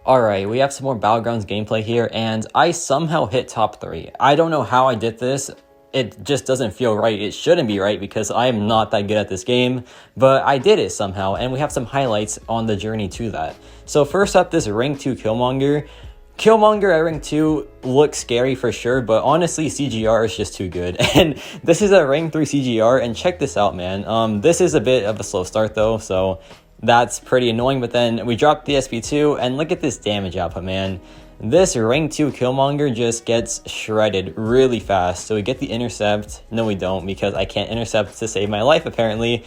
Alright, we have some more Battlegrounds gameplay here, and I somehow hit top 3. I don't know how I did this. It just doesn't feel right. It shouldn't be right because I am not that good at this game, but I did it somehow, and we have some highlights on the journey to that. So first up, this rank 2 Killmonger. Killmonger at rank 2 looks scary for sure, but honestly CGR is just too good. And this is a rank 3 CGR, and check this out, man. This is a bit of a slow start though, so that's pretty annoying, but then we dropped the SP2, and look at this damage output, man. This rank 2 Killmonger just gets shredded really fast. So we get the intercept. No, we don't, because I can't intercept to save my life, apparently.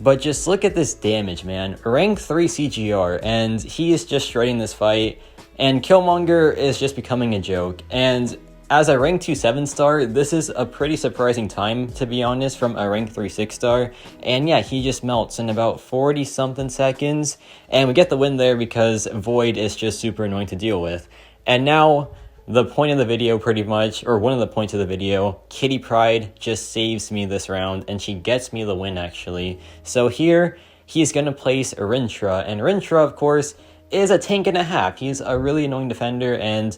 But just look at this damage, man. Rank 3 CGR, and he is just shredding this fight. And Killmonger is just becoming a joke. And as a rank 2 7-star, this is a pretty surprising time, to be honest, from a rank 3 6-star. And yeah, he just melts in about 40-something seconds. And we get the win there because Void is just super annoying to deal with. And now, the point of the video pretty much, or one of the points of the video, Kitty Pryde just saves me this round, and she gets me the win actually. So here, he's going to place Rintra, and Rintra, of course, is a tank and a half. He's a really annoying defender, and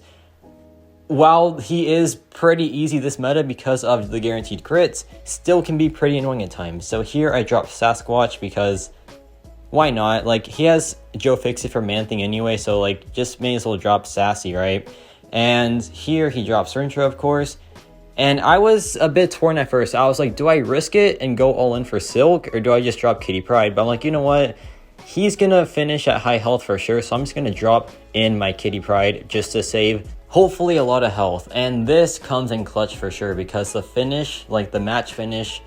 while he is pretty easy this meta because of the guaranteed crits, still can be pretty annoying at times. So here I dropped Sasquatch because why not? Like, he has Joe Fixit for Man-Thing anyway, so like just may as well drop Sassy, right? And here he drops Rintra, of course. And I was a bit torn at first. I was like, do I risk it and go all in for Silk, or do I just drop Kitty Pryde? But I'm like, you know what? He's gonna finish at high health for sure, so I'm just gonna drop in my Kitty Pryde just to save hopefully a lot of health. And this comes in clutch for sure, because the finish, like the match finish,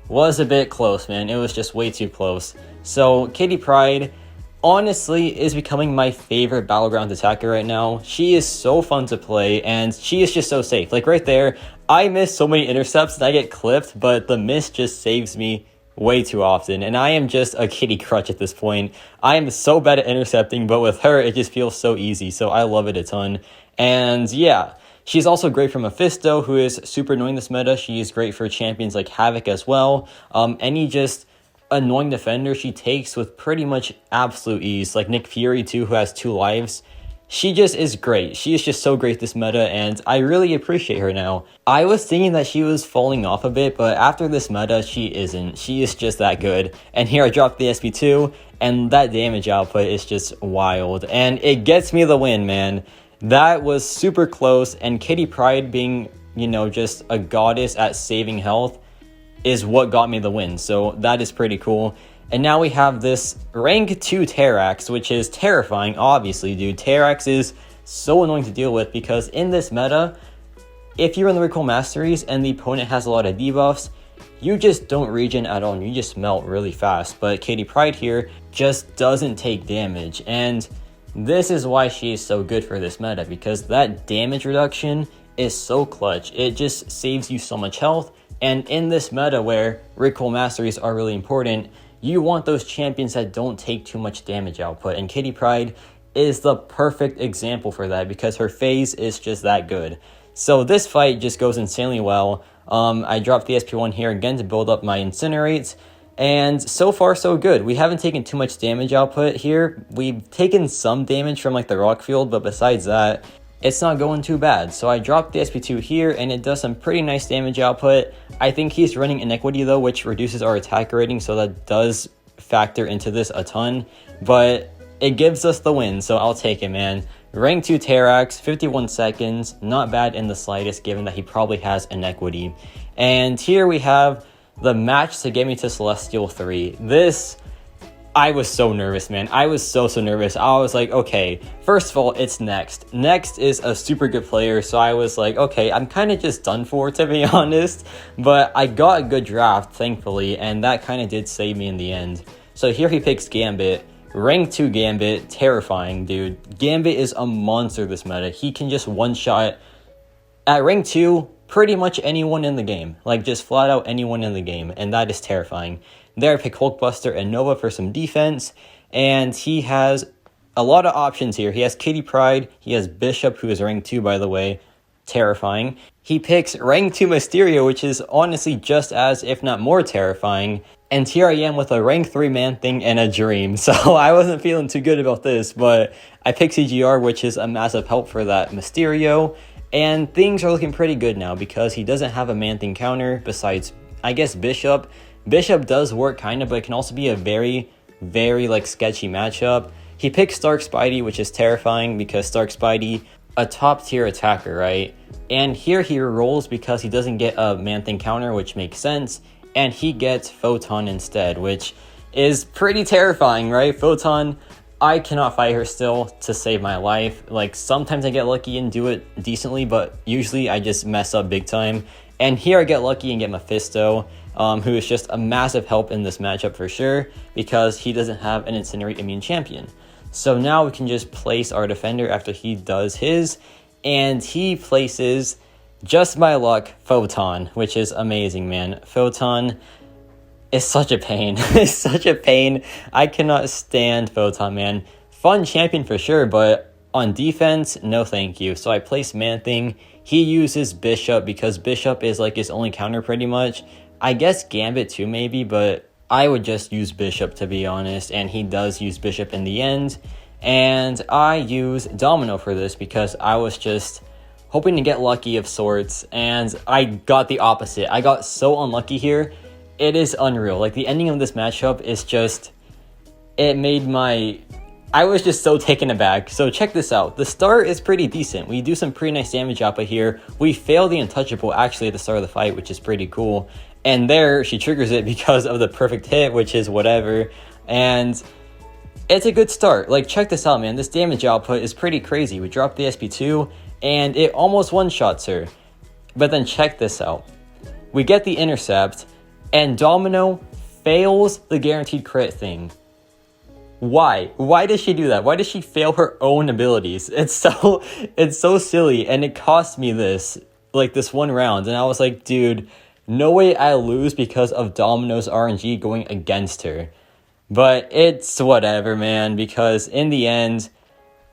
was a bit close, man. It was just way too close. So Kitty Pryde honestly is becoming my favorite Battlegrounds attacker right now. She is so fun to play, and she is just so safe. Like right there, I miss so many intercepts and I get clipped, but the miss just saves me way too often, and I am just a kitty crutch at this point. I am so bad at intercepting, but with her it just feels so easy, so I love it a ton. And yeah, she's also great for Mephisto, who is super annoying this meta. She is great for champions like Havoc as well. Any just annoying defender she takes with pretty much absolute ease, like Nick Fury too, who has 2 lives. She just is great. She is just so great this meta, and I really appreciate her now. I was thinking that she was falling off a bit, but after this meta, she isn't. She is just that good. And here I dropped the SP2, and that damage output is just wild. And it gets me the win, man. That was super close, and Kitty Pryde being, you know, just a goddess at saving health is what got me the win. So that is pretty cool. And now we have this rank 2 Terrax, which is terrifying, obviously, dude. Terrax is so annoying to deal with because in this meta, if you're in the Recall Masteries and the opponent has a lot of debuffs, you just don't regen at all and you just melt really fast. But Kitty Pryde here just doesn't take damage, and this is why she is so good for this meta, because that damage reduction is so clutch. It just saves you so much health, and in this meta where Recall Masteries are really important, you want those champions that don't take too much damage output, and Kitty Pryde is the perfect example for that because her phase is just that good. So this fight just goes insanely well. I dropped the SP1 here again to build up my Incinerates, and so far so good. We haven't taken too much damage output here. We've taken some damage from like the rock field, but besides that, it's not going too bad. So I dropped the SP2 here, and it does some pretty nice damage output. I think he's running Iniquity though, which reduces our attack rating, so that does factor into this a ton. But it gives us the win, so I'll take it, man. Rank 2 Terrax, 51 seconds, not bad in the slightest, given that he probably has Iniquity. And here we have the match to get me to Celestial 3. This, I was so nervous, man. I was so nervous. I was like, okay, first of all, it's Next. Next is a super good player, so I was like, okay, I'm kind of just done for, to be honest. But I got a good draft, thankfully, and that kind of did save me in the end. So here he picks Gambit. Rank 2 Gambit, terrifying, dude. Gambit is a monster this meta. He can just one-shot, at rank 2, pretty much anyone in the game. Like, just flat out anyone in the game, and that is terrifying. There I pick Hulkbuster and Nova for some defense, and he has a lot of options here. He has Kitty Pryde, he has Bishop, who is rank 2 by the way, terrifying. He picks rank 2 Mysterio, which is honestly just as, if not more terrifying. And here I am with a rank 3 man thing and a dream. So I wasn't feeling too good about this, but I picked CGR, which is a massive help for that Mysterio. And things are looking pretty good now because he doesn't have a man thing counter besides, I guess, Bishop. Bishop does work kind of, but it can also be a very, very like sketchy matchup. He picks Stark Spidey, which is terrifying because Stark Spidey, a top tier attacker, right? And here he rolls because he doesn't get a man thing counter, which makes sense. And he gets Photon instead, which is pretty terrifying, right? Photon, I cannot fight her still to save my life. Like, sometimes I get lucky and do it decently, but usually I just mess up big time. And here I get lucky and get Mephisto, who is just a massive help in this matchup for sure, because he doesn't have an Incinerate immune champion. So now we can just place our defender after he does his, and he places, just by luck, Photon, which is amazing, man. Photon is such a pain. It's such a pain. I cannot stand Photon, man. Fun champion for sure, but on defense, no thank you. So I place Man-Thing. He uses Bishop because Bishop is like his only counter pretty much. I guess Gambit too maybe, but I would just use Bishop to be honest, and he does use Bishop in the end. And I use Domino for this because I was just hoping to get lucky of sorts, and I got the opposite. I got so unlucky here. It is unreal. Like, the ending of this matchup is just, it made I was just so taken aback. So check this out. The start is pretty decent. We do some pretty nice damage output here. We fail the untouchable actually at the start of the fight, which is pretty cool. And there, she triggers it because of the perfect hit, which is whatever. And it's a good start. Like, check this out, man. This damage output is pretty crazy. We drop the SP2, and it almost one-shots her. But then check this out. We get the intercept, and Domino fails the guaranteed crit thing. Why? Why does she do that? Why does she fail her own abilities? It's so silly, and it cost me this one round, and I was like, dude, no way I lose because of Domino's RNG going against her. But it's whatever, man, because in the end,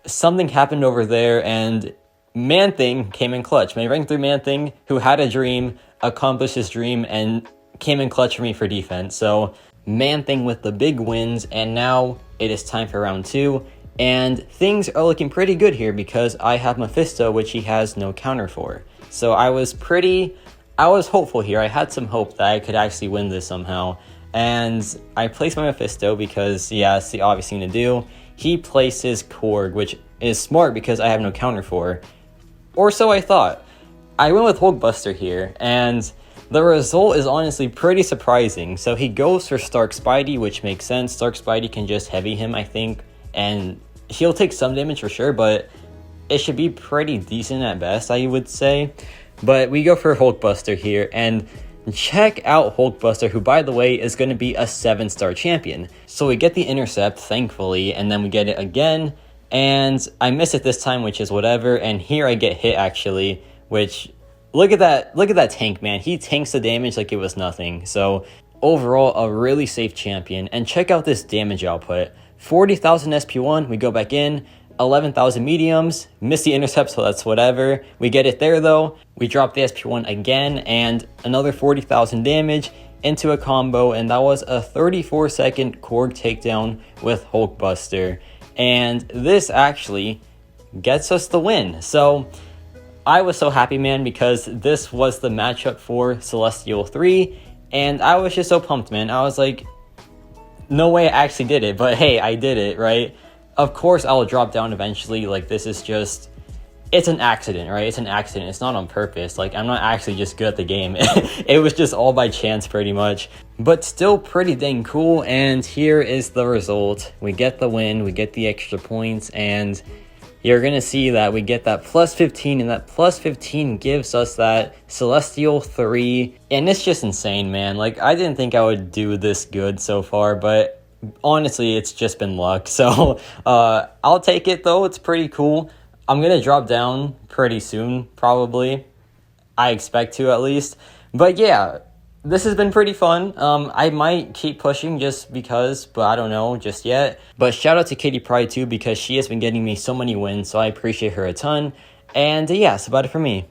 something happened over there, and Man-Thing came in clutch. My rank 3 Man-Thing, who had a dream, accomplished his dream, and came in clutch for me for defense. So Man-Thing with the big wins, and now it is time for round 2. And things are looking pretty good here because I have Mephisto, which he has no counter for. So I was hopeful here. I had some hope that I could actually win this somehow. And I placed my Mephisto because, yeah, it's the obvious thing to do. He places Korg, which is smart because I have no counter for. Or so I thought. I went with Hulkbuster here, and the result is honestly pretty surprising. So he goes for Stark Spidey, which makes sense. Stark Spidey can just heavy him, I think, and he'll take some damage for sure, but it should be pretty decent at best, I would say. But we go for Hulkbuster here, and check out Hulkbuster, who, by the way, is going to be a 7-star champion. So we get the intercept, thankfully, and then we get it again, and I miss it this time, which is whatever, and here I get hit, actually, which, look at that tank, man. He tanks the damage like it was nothing. So overall, a really safe champion, and check out this damage output. 40,000 SP1, we go back in, 11,000 mediums, miss the intercept, so that's whatever. We get it there though. We drop the SP1 again, and another 40,000 damage into a combo, and that was a 34-second Korg takedown with Hulkbuster. And this actually gets us the win. So I was so happy, man, because this was the matchup for Celestial 3, and I was just so pumped, man. I was like, no way I actually did it, but hey, I did it, right? Of course, I will drop down eventually. Like, this is just, it's an accident, right? It's an accident. It's not on purpose. Like, I'm not actually just good at the game. It was just all by chance, pretty much. But still pretty dang cool, and here is the result. We get the win, we get the extra points, and you're going to see that we get that plus 15, and that plus 15 gives us that Celestial 3. And it's just insane, man. Like, I didn't think I would do this good so far, but honestly, it's just been luck. So I'll take it, though. It's pretty cool. I'm going to drop down pretty soon, probably. I expect to, at least. But yeah, this has been pretty fun. I might keep pushing just because, but I don't know just yet. But shout out to Katie Pryde too, because she has been getting me so many wins, so I appreciate her a ton. And yeah, that's about it for me.